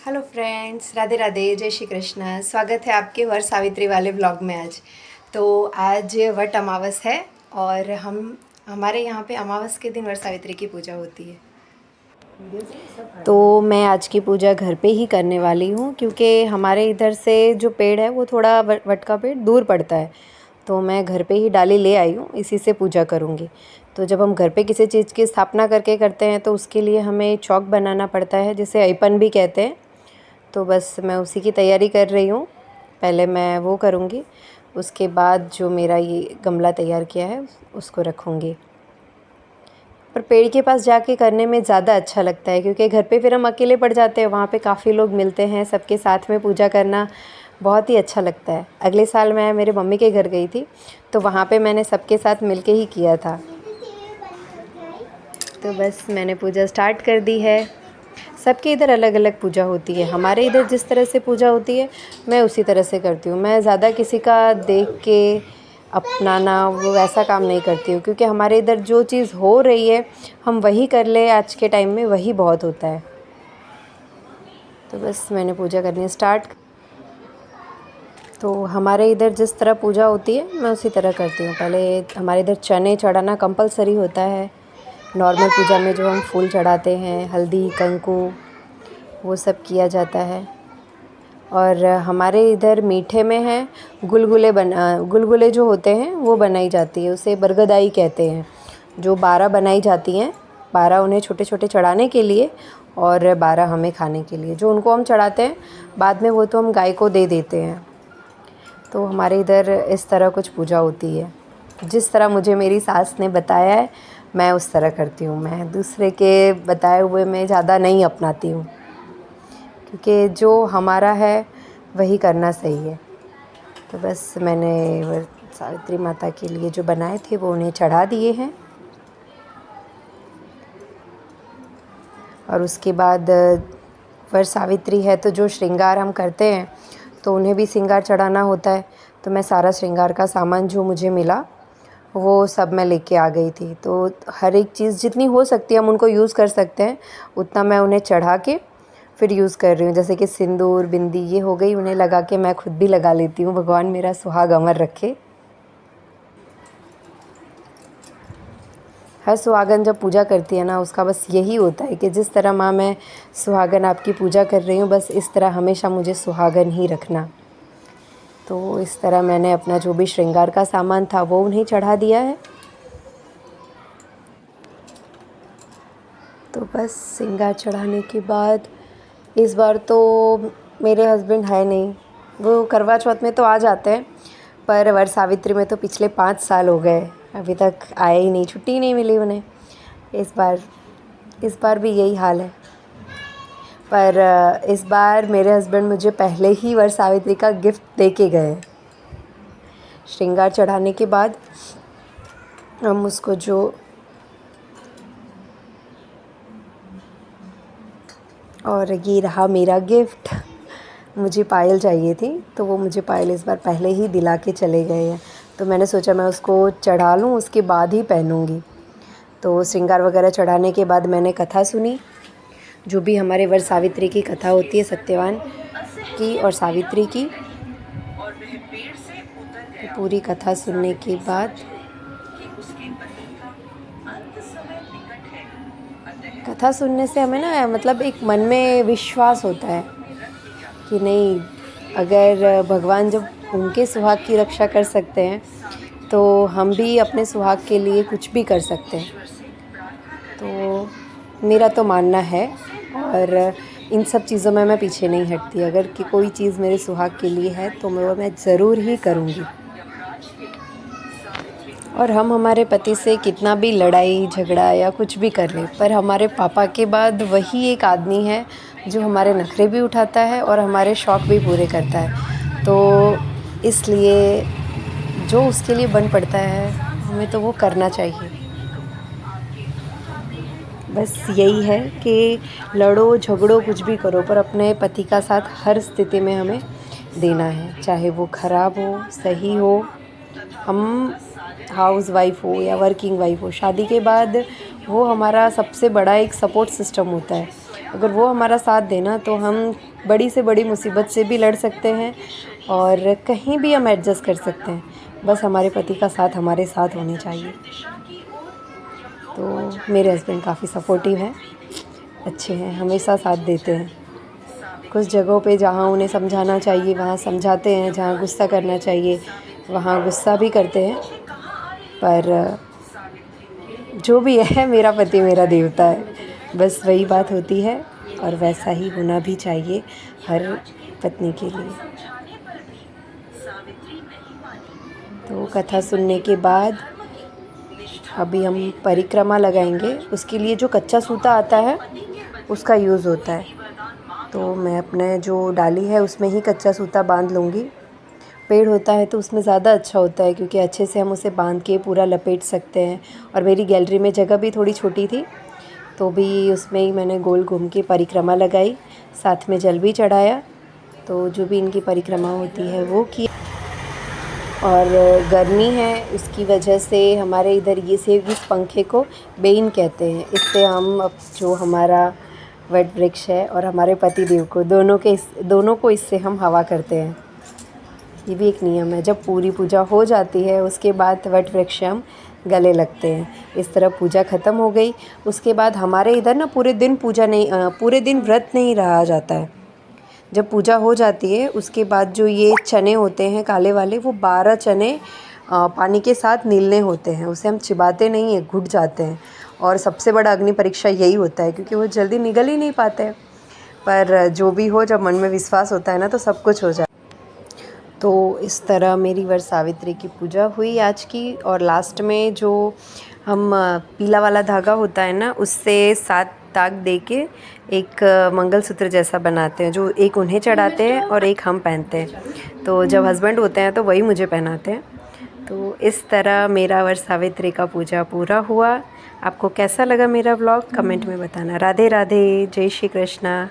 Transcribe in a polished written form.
Hello friends, Radhe Radhe, जय श्री कृष्ण। स्वागत है आपके वर सावित्री वाले ब्लॉग में। आज वट अमावस है और हमारे यहाँ पे अमावस के दिन वर सावित्री की पूजा होती है। तो मैं आज की पूजा घर पे ही करने वाली हूँ क्योंकि हमारे इधर से जो पेड़ है वो थोड़ा वट का पेड़ दूर पड़ता है। तो मैं घर पे ही डाली ले आई हूँ, इसी से पूजा करूँगी। तो जब हम घर पे किसी चीज़ की स्थापना करके करते हैं तो उसके लिए हमें चौक बनाना पड़ता है, जिसे अयपन भी कहते हैं। तो बस मैं उसी की तैयारी कर रही हूँ। पहले मैं वो करूँगी, उसके बाद जो मेरा ये गमला तैयार किया है उसको रखूँगी। पर पेड़ के पास जाके करने में ज़्यादा अच्छा लगता है क्योंकि घर पे फिर हम अकेले पड़ जाते हैं, वहाँ पे काफ़ी लोग मिलते हैं, सबके साथ में पूजा करना बहुत ही अच्छा लगता है। अगले साल मैं मेरे मम्मी के घर गई थी तो वहाँ पे मैंने सबके साथ मिलके ही किया था। तो बस मैंने पूजा स्टार्ट कर दी है। सबके इधर अलग अलग पूजा होती है। हमारे इधर जिस तरह से पूजा होती है मैं उसी तरह से करती हूँ। मैं ज़्यादा किसी का देख के अपनाना वो वैसा काम नहीं करती हूँ क्योंकि हमारे इधर जो चीज़ हो रही है हम वही कर ले, आज के टाइम में वही बहुत होता है। तो बस मैंने पूजा करनी स्टार्ट। तो हमारे इधर जिस तरह पूजा होती है मैं उसी तरह करती हूँ। पहले हमारे इधर चने चढ़ाना कंपलसरी होता है। नॉर्मल पूजा में जो हम फूल चढ़ाते हैं, हल्दी कंकु, वो सब किया जाता है। और हमारे इधर मीठे में है गुलगुले जो होते हैं वो बनाई जाती है, उसे बरगदाई कहते हैं। जो 12 बनाई जाती हैं, 12 उन्हें छोटे छोटे चढ़ाने के लिए और 12 हमें खाने के लिए। जो उनको हम चढ़ाते हैं बाद में वो तो हम गाय को दे देते हैं। तो हमारे इधर इस तरह कुछ पूजा होती है। जिस तरह मुझे मेरी सास ने बताया है मैं उस तरह करती हूँ। मैं दूसरे के बताए हुए में ज़्यादा नहीं अपनाती हूँ क्योंकि जो हमारा है वही करना सही है। तो बस मैंने सावित्री माता के लिए जो बनाए थे वो उन्हें चढ़ा दिए हैं। और उसके बाद वर सावित्री है तो जो श्रृंगार हम करते हैं तो उन्हें भी श्रृंगार चढ़ाना होता है। तो मैं सारा श्रृंगार का सामान जो मुझे मिला वो सब मैं लेके आ गई थी। तो हर एक चीज़ जितनी हो सकती है हम उनको यूज़ कर सकते हैं, उतना मैं उन्हें चढ़ा के फिर यूज़ कर रही हूँ। जैसे कि सिंदूर, बिंदी ये हो गई, उन्हें लगा के मैं खुद भी लगा लेती हूँ। भगवान मेरा सुहाग अमर रखे। हर सुहागन जब पूजा करती है ना, उसका बस यही होता है कि जिस तरह माँ मैं सुहागन आपकी पूजा कर रही हूँ, बस इस तरह हमेशा मुझे सुहागन ही रखना। तो इस तरह मैंने अपना जो भी श्रृंगार का सामान था वो उन्हें चढ़ा दिया है। तो बस श्रृंगार चढ़ाने के बाद इस बार तो मेरे हस्बैंड है नहीं, वो करवा चौथ में तो आ जाते हैं पर वर सावित्री में तो पिछले 5 साल हो गए अभी तक आए ही नहीं, छुट्टी ही नहीं मिली उन्हें। इस बार भी यही हाल है। पर इस बार मेरे हस्बैंड मुझे पहले ही वर सावित्री का गिफ्ट दे के गए। श्रृंगार चढ़ाने के बाद हम उसको जो और ये रहा मेरा गिफ्ट। मुझे पायल चाहिए थी तो वो मुझे पायल इस बार पहले ही दिला के चले गए हैं। तो मैंने सोचा मैं उसको चढ़ा लूँ, उसके बाद ही पहनूँगी। तो श्रृंगार वगैरह चढ़ाने के बाद मैंने कथा सुनी, जो भी हमारे वर सावित्री की कथा होती है, सत्यवान की और सावित्री की। तो पूरी कथा सुनने के बाद कथा सुनने से हमें ना मतलब एक मन में विश्वास होता है कि नहीं, अगर भगवान जब उनके सुहाग की रक्षा कर सकते हैं तो हम भी अपने सुहाग के लिए कुछ भी कर सकते हैं। तो मेरा तो मानना है और इन सब चीज़ों में मैं पीछे नहीं हटती। अगर कि कोई चीज़ मेरे सुहाग के लिए है तो मैं ज़रूर ही करूँगी। और हम हमारे पति से कितना भी लड़ाई झगड़ा या कुछ भी कर लें, पर हमारे पापा के बाद वही एक आदमी है जो हमारे नखरे भी उठाता है और हमारे शौक़ भी पूरे करता है। तो इसलिए जो उसके लिए बन पड़ता है हमें तो वो करना चाहिए। बस यही है कि लड़ो झगड़ो कुछ भी करो पर अपने पति का साथ हर स्थिति में हमें देना है, चाहे वो ख़राब हो सही हो। हम हाउस वाइफ हो या वर्किंग वाइफ हो, शादी के बाद वो हमारा सबसे बड़ा एक सपोर्ट सिस्टम होता है। अगर वो हमारा साथ देना तो हम बड़ी से बड़ी मुसीबत से भी लड़ सकते हैं और कहीं भी हम एडजस्ट कर सकते हैं, बस हमारे पति का साथ हमारे साथ होने चाहिए। तो मेरे हस्बैंड काफ़ी सपोर्टिव हैं, अच्छे हैं, हमेशा साथ देते हैं। कुछ जगहों पे जहाँ उन्हें समझाना चाहिए वहाँ समझाते हैं, जहाँ गुस्सा करना चाहिए वहाँ गुस्सा भी करते हैं। पर जो भी है मेरा पति मेरा देवता है, बस वही बात होती है और वैसा ही होना भी चाहिए हर पत्नी के लिए। तो कथा सुनने के बाद अभी हम परिक्रमा लगाएंगे। उसके लिए जो कच्चा सूता आता है उसका यूज़ होता है, तो मैं अपने जो डाली है उसमें ही कच्चा सूता बांध लूँगी। पेड़ होता है तो उसमें ज़्यादा अच्छा होता है क्योंकि अच्छे से हम उसे बांध के पूरा लपेट सकते हैं। और मेरी गैलरी में जगह भी थोड़ी छोटी थी, तो भी उसमें ही मैंने गोल घूम के परिक्रमा लगाई, साथ में जल भी चढ़ाया। तो जो भी इनकी परिक्रमा होती है वो की। और गर्मी है उसकी वजह से हमारे इधर इस पंखे को बेइन कहते हैं। इससे हम अब जो हमारा वट वृक्ष है और हमारे पति देव को दोनों को इससे हम हवा करते हैं। ये भी एक नियम है, जब पूरी पूजा हो जाती है उसके बाद वट वृक्ष हम गले लगते हैं। इस तरह पूजा ख़त्म हो गई। उसके बाद हमारे इधर ना पूरे दिन व्रत नहीं रहा जाता है। जब पूजा हो जाती है उसके बाद जो ये चने होते हैं काले वाले, वो 12 चने पानी के साथ नीलने होते हैं। उसे हम चिबाते नहीं हैं, घुट जाते हैं। और सबसे बड़ा अग्नि परीक्षा यही होता है क्योंकि वो जल्दी निगल ही नहीं पाते हैं। पर जो भी हो, जब मन में विश्वास होता है ना तो सब कुछ हो जाता है। तो इस तरह मेरी वर सावित्री की पूजा हुई आज की। और लास्ट में जो हम पीला वाला धागा होता है ना, उससे 7 दाग दे के एक मंगलसूत्र जैसा बनाते हैं, जो एक उन्हें चढ़ाते हैं और एक हम पहनते हैं। तो जब हस्बैंड होते हैं तो वही मुझे पहनाते हैं। तो इस तरह मेरा वर सावित्री का पूजा पूरा हुआ। आपको कैसा लगा मेरा व्लॉग कमेंट में बताना। राधे राधे, जय श्री कृष्णा।